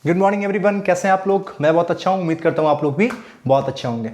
Good morning everyone, कैसे हैं आप लोग। मैं बहुत अच्छा हूं, उम्मीद करता हूं आप लोग भी बहुत अच्छे होंगे।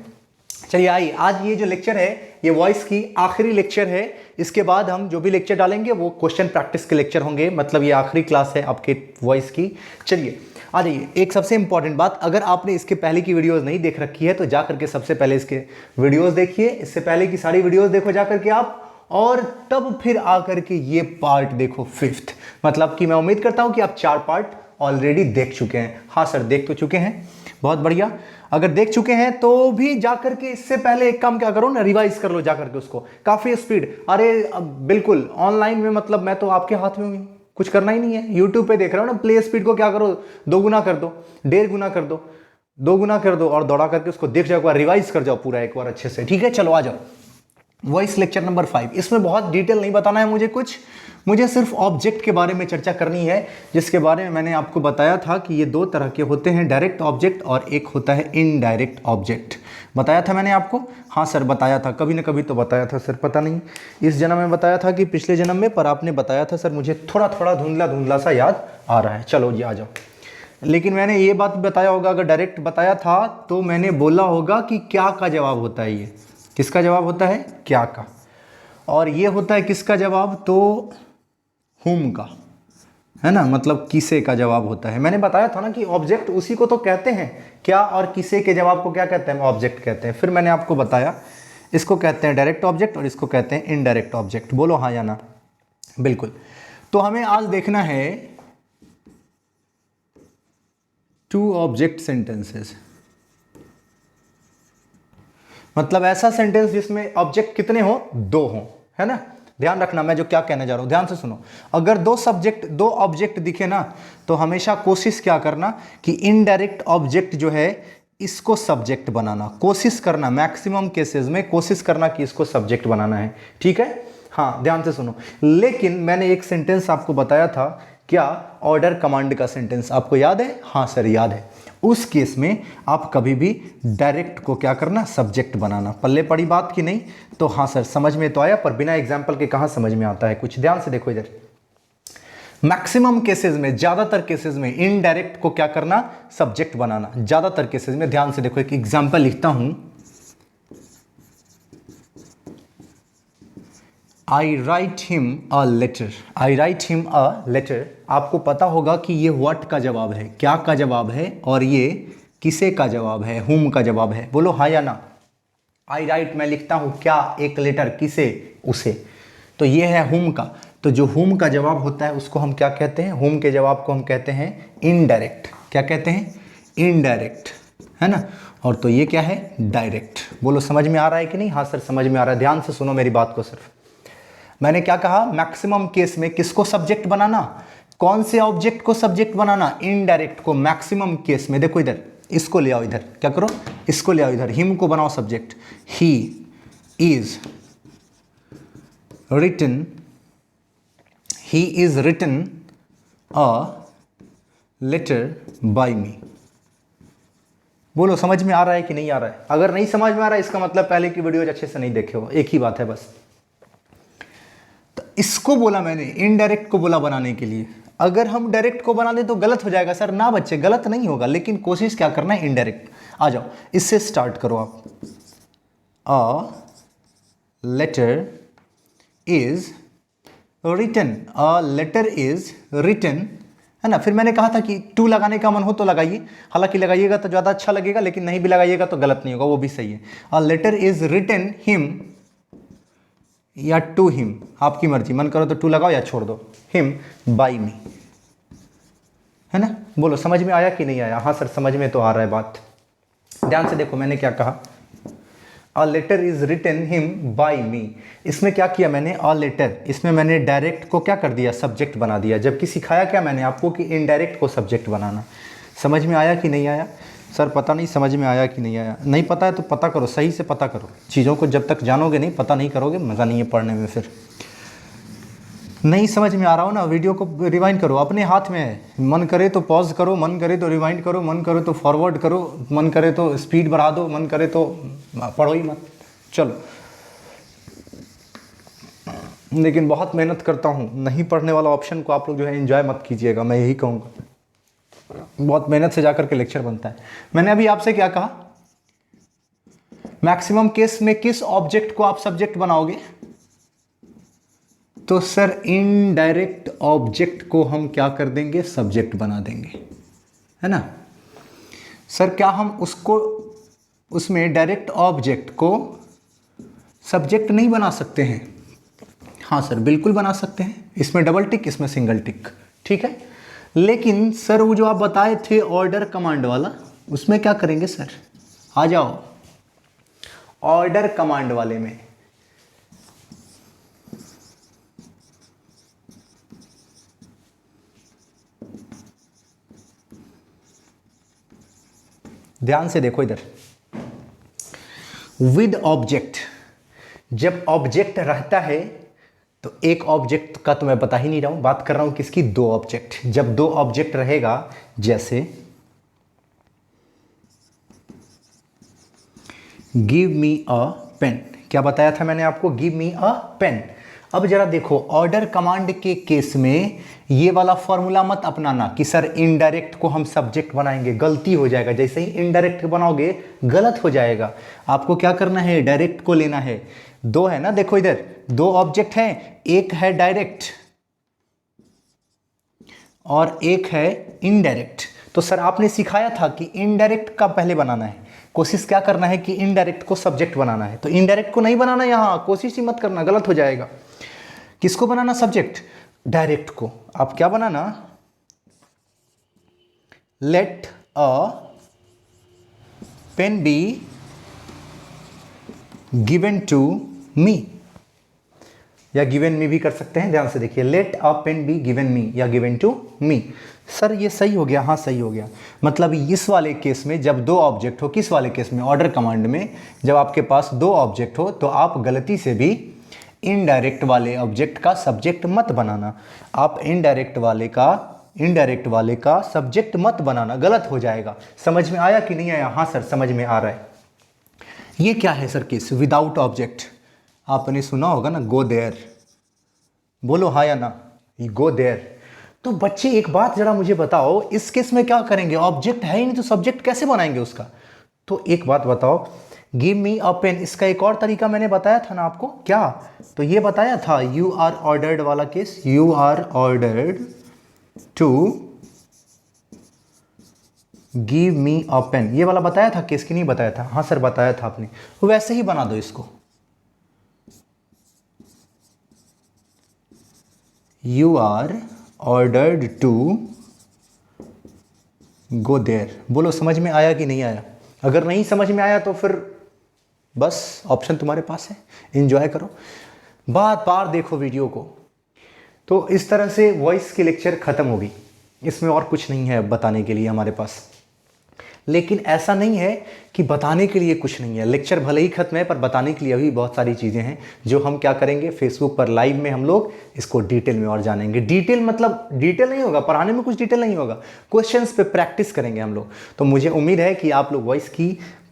चलिए आइए, आज ये जो लेक्चर है ये वॉइस की आखिरी लेक्चर है। इसके बाद हम जो भी लेक्चर डालेंगे वो क्वेश्चन प्रैक्टिस के लेक्चर होंगे, मतलब ये आखिरी क्लास है आपके वॉइस की। चलिए आ जाइए, एक सबसे इंपॉर्टेंट बात, अगर आपने इसके पहले की वीडियोस नहीं देख रखी है तो जा करके सबसे पहले इसके वीडियोस देखिए, इससे पहले की सारी वीडियोस देखो जा करके आप, और तब फिर आकर के ये पार्ट देखो फिफ्थ। मतलब कि मैं उम्मीद करता हूं कि आप 4 पार्ट ऑलरेडी देख चुके हैं। हाँ सर, देख तो चुके हैं, बहुत बढ़िया। अगर देख चुके हैं तो भी जाकर के इससे पहले एक काम क्या करो ना, रिवाइज कर लो जाकर के उसको, काफी स्पीड। अरे अब बिल्कुल ऑनलाइन में, मतलब मैं तो आपके हाथ में हूं, कुछ करना ही नहीं है। यूट्यूब पे देख रहे हो ना, प्ले स्पीड को क्या करो, 2 गुना कर दो, 1.5 गुना कर दो, 2 गुना कर दो, और दौड़ा करके उसको देख जाओ, एक बार रिवाइज कर जाओ पूरा एक बार अच्छे से। ठीक है, चलो आ जाओ। वॉइस लेक्चर नंबर 5, इसमें बहुत डिटेल नहीं बताना है मुझे कुछ, मुझे सिर्फ ऑब्जेक्ट के बारे में चर्चा करनी है, जिसके बारे में मैंने आपको बताया था कि ये 2 तरह के होते हैं, डायरेक्ट ऑब्जेक्ट और एक होता है इनडायरेक्ट ऑब्जेक्ट। बताया था मैंने आपको, हाँ सर बताया था, कभी ना कभी तो बताया था सर, पता नहीं इस जन्म में बताया था कि पिछले जन्म में, पर आपने बताया था सर, मुझे थोड़ा थोड़ा धुंधला धुंधला सा याद आ रहा है। चलो जी आ जाओ। लेकिन मैंने ये बात बताया होगा, अगर डायरेक्ट बताया था तो मैंने बोला होगा कि क्या का जवाब होता है, ये किसका जवाब होता है, क्या का, और ये होता है किसका जवाब, तो हुम का, है ना, मतलब किसे का जवाब होता है। मैंने बताया था ना कि ऑब्जेक्ट उसी को तो कहते हैं, क्या और किसे के जवाब को क्या कहते हैं, ऑब्जेक्ट कहते हैं। फिर मैंने आपको बताया इसको कहते हैं डायरेक्ट ऑब्जेक्ट और इसको कहते हैं इनडायरेक्ट ऑब्जेक्ट। बोलो हाँ या ना। बिल्कुल। तो हमें आज देखना है 2 ऑब्जेक्ट सेंटेंसेस, मतलब ऐसा सेंटेंस जिसमें ऑब्जेक्ट कितने हो, 2 हो, है ना। ध्यान रखना मैं जो क्या कहने जा रहा हूं, ध्यान से सुनो। अगर 2 ऑब्जेक्ट दिखे ना, तो हमेशा कोशिश क्या करना कि इनडायरेक्ट ऑब्जेक्ट जो है इसको सब्जेक्ट बनाना, कोशिश करना, मैक्सिमम केसेस में कोशिश करना कि इसको सब्जेक्ट बनाना है। ठीक है, हाँ ध्यान से सुनो। लेकिन मैंने एक सेंटेंस आपको बताया था, क्या, ऑर्डर कमांड का सेंटेंस, आपको याद है। हाँ सर याद है। उस केस में आप कभी भी डायरेक्ट को क्या करना, सब्जेक्ट बनाना। पल्ले पड़ी बात की नहीं, तो हाँ सर समझ में तो आया, पर बिना एग्जाम्पल के कहाँ समझ में आता है कुछ। ध्यान से देखो इधर, मैक्सिमम केसेस में, ज्यादातर केसेस में इनडायरेक्ट को क्या करना, सब्जेक्ट बनाना, ज्यादातर केसेस में। ध्यान से देखो, एक एग्जाम्पल लिखता हूं, I write him a letter, I write him a letter. आपको पता होगा कि ये व्हाट का जवाब है, क्या का जवाब है, और ये किसे का जवाब है, हुम का जवाब है। बोलो हाँ या ना। आई राइट, मैं लिखता हूं क्या, एक लेटर, किसे, उसे, तो ये है हुम का। तो जो हुम का जवाब होता है उसको हम क्या कहते हैं, हुम के जवाब को हम कहते हैं इनडायरेक्ट। क्या कहते हैं, इनडायरेक्ट, है ना। और तो ये क्या है, डायरेक्ट। बोलो समझ में आ रहा है कि नहीं। हाँ सर समझ में आ रहा है। ध्यान से सुनो मेरी बात को सिर्फ। मैंने क्या कहा, मैक्सिमम केस में किसको सब्जेक्ट बनाना, कौन से ऑब्जेक्ट को सब्जेक्ट बनाना, इनडायरेक्ट को। मैक्सिमम केस में देखो इधर, इसको ले आओ इधर, क्या करो, इसको ले आओ इधर, हिम को बनाओ subject. He is written, he is written a letter by me. बोलो समझ में आ रहा है कि नहीं आ रहा है। अगर नहीं समझ में आ रहा है इसका मतलब पहले की वीडियोज अच्छे से नहीं देखे हो, एक ही बात है बस। तो इसको बोला मैंने, इनडायरेक्ट को बोला बनाने के लिए। अगर हम डायरेक्ट को बना दें तो गलत हो जाएगा सर। ना बच्चे, गलत नहीं होगा, लेकिन कोशिश क्या करना है, इनडायरेक्ट। आ जाओ, इससे स्टार्ट करो आप। A letter is written, a letter is written, है ना। फिर मैंने कहा था कि टू लगाने का मन हो तो लगाइए, हालांकि लगाइएगा तो ज़्यादा अच्छा लगेगा, लेकिन नहीं भी लगाइएगा तो गलत नहीं होगा, वो भी सही है। A letter is written him या टू हिम, आपकी मर्जी, मन करो तो टू लगाओ या छोड़ दो, हिम बाय मी, है ना। बोलो समझ में आया कि नहीं आया। हाँ सर समझ में तो आ रहा है बात। ध्यान से देखो मैंने क्या कहा, a letter is written him by me. इसमें क्या किया मैंने, अ लेटर, इसमें मैंने डायरेक्ट को क्या कर दिया, सब्जेक्ट बना दिया, जबकि सिखाया क्या मैंने आपको कि इनडायरेक्ट को सब्जेक्ट बनाना। समझ में आया कि नहीं आया सर, पता नहीं समझ में आया कि नहीं आया। नहीं पता है तो पता करो, सही से पता करो चीज़ों को, जब तक जानोगे नहीं, पता नहीं करोगे, मज़ा नहीं है पढ़ने में। फिर नहीं समझ में आ रहा हो ना, वीडियो को रिवाइंड करो, अपने हाथ में है। मन करे तो पॉज करो, मन करे तो रिवाइंड करो, मन करे तो फॉरवर्ड करो, मन करे तो स्पीड बढ़ा दो, मन करे तो पढ़ो ही मत। चलो, लेकिन बहुत मेहनत करता हूँ, नहीं पढ़ने वाला ऑप्शन को आप लोग जो है एंजॉय मत कीजिएगा, मैं यही कहूँगा। बहुत मेहनत से जाकर के लेक्चर बनता है। मैंने अभी आपसे क्या कहा, मैक्सिमम केस में किस ऑब्जेक्ट को आप सब्जेक्ट बनाओगे? तो सर इनडायरेक्ट ऑब्जेक्ट को हम क्या कर देंगे, सब्जेक्ट बना देंगे, है ना। सर क्या हम उसको, उसमें डायरेक्ट ऑब्जेक्ट को सब्जेक्ट नहीं बना सकते हैं? हाँ सर बिल्कुल बना सकते हैं, इसमें डबल टिक, इसमें सिंगल टिक, ठीक है। लेकिन सर वो जो आप बताए थे ऑर्डर कमांड वाला, उसमें क्या करेंगे सर? आ जाओ ऑर्डर कमांड वाले में। ध्यान से देखो इधर, विद ऑब्जेक्ट, जब ऑब्जेक्ट रहता है तो एक ऑब्जेक्ट का तो मैं बता ही नहीं रहा हूं, बात कर रहा हूं किसकी, दो ऑब्जेक्ट। जब दो ऑब्जेक्ट रहेगा, जैसे गिव मी अ पेन, क्या बताया था मैंने आपको, गिव मी अ पेन। अब जरा देखो ऑर्डर कमांड के केस में ये वाला फॉर्मूला मत अपनाना कि सर इनडायरेक्ट को हम सब्जेक्ट बनाएंगे, गलती हो जाएगा। जैसे ही इनडायरेक्ट बनाओगे गलत हो जाएगा। आपको क्या करना है, डायरेक्ट को लेना है। दो है ना, देखो इधर दो ऑब्जेक्ट हैं, एक है डायरेक्ट और एक है इनडायरेक्ट। तो सर आपने सिखाया था कि इनडायरेक्ट का पहले बनाना है, कोशिश क्या करना है कि इनडायरेक्ट को सब्जेक्ट बनाना है। तो इनडायरेक्ट को नहीं बनाना, यहां कोशिश ही मत करना, गलत हो जाएगा। किसको बनाना सब्जेक्ट? डायरेक्ट को। आप क्या बनाना, let a pen be given to me, या गिवन मी भी कर सकते हैं। ध्यान से देखिए, let a pen be given me या गिवन टू मी। सर ये सही हो गया? हाँ सही हो गया। मतलब इस वाले केस में जब दो ऑब्जेक्ट हो, किस वाले केस में, ऑर्डर कमांड में, जब आपके पास दो ऑब्जेक्ट हो तो आप गलती से भी इनडायरेक्ट वाले ऑब्जेक्ट का सब्जेक्ट मत बनाना। आप इनडायरेक्ट वाले का सब्जेक्ट मत बनाना, गलत हो जाएगा। समझ में आया कि नहीं आया? हाँ सर समझ में आ रहा है। ये क्या है सर केस, विदाउट ऑब्जेक्ट। आपने सुना होगा ना, गो देयर, बोलो हाँ या ना, गो देयर। तो बच्चे एक बात जरा मुझे बताओ, इस केस में क्या करेंगे, ऑब्जेक्ट है ही नहीं तो सब्जेक्ट कैसे बनाएंगे उसका? तो एक बात बताओ, गिव मी अ पेन, इसका एक और तरीका मैंने बताया था ना आपको, क्या? तो ये बताया था यू आर ऑर्डर्ड वाला केस, you are ordered to give me a pen, ये वाला बताया था केस कि नहीं बताया था? हाँ सर बताया था आपने। वैसे ही बना दो इसको, you are ordered to go there. बोलो समझ में आया कि नहीं आया? अगर नहीं समझ में आया तो फिर बस ऑप्शन तुम्हारे पास है, एंजॉय करो, बार बार देखो वीडियो को। तो इस तरह से वॉइस की लेक्चर ख़त्म होगी, इसमें और कुछ नहीं है बताने के लिए हमारे पास। लेकिन ऐसा नहीं है कि बताने के लिए कुछ नहीं है, लेक्चर भले ही खत्म है पर बताने के लिए अभी बहुत सारी चीज़ें हैं जो हम क्या करेंगे, फेसबुक पर लाइव में हम लोग इसको डिटेल में और जानेंगे। डिटेल मतलब डिटेल नहीं होगा, पढ़ाने में कुछ डिटेल नहीं होगा, क्वेश्चंस पे प्रैक्टिस करेंगे हम लोग। तो मुझे उम्मीद है कि आप लोग वॉइस की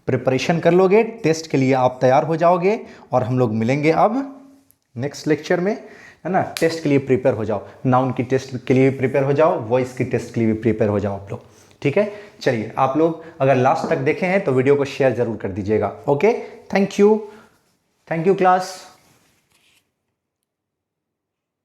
प्रिपरेशन कर लोगे, टेस्ट के लिए आप तैयार हो जाओगे और हम लोग मिलेंगे अब नेक्स्ट लेक्चर में, है ना। टेस्ट के लिए प्रिपेयर हो जाओ, नाउन की टेस्ट के लिए प्रिपेयर हो जाओ, वॉइस की टेस्ट के लिए भी प्रिपेयर हो जाओ आप लोग, ठीक है। चलिए आप लोग अगर लास्ट तक देखे हैं तो वीडियो को शेयर जरूर कर दीजिएगा। Okay, thank you class.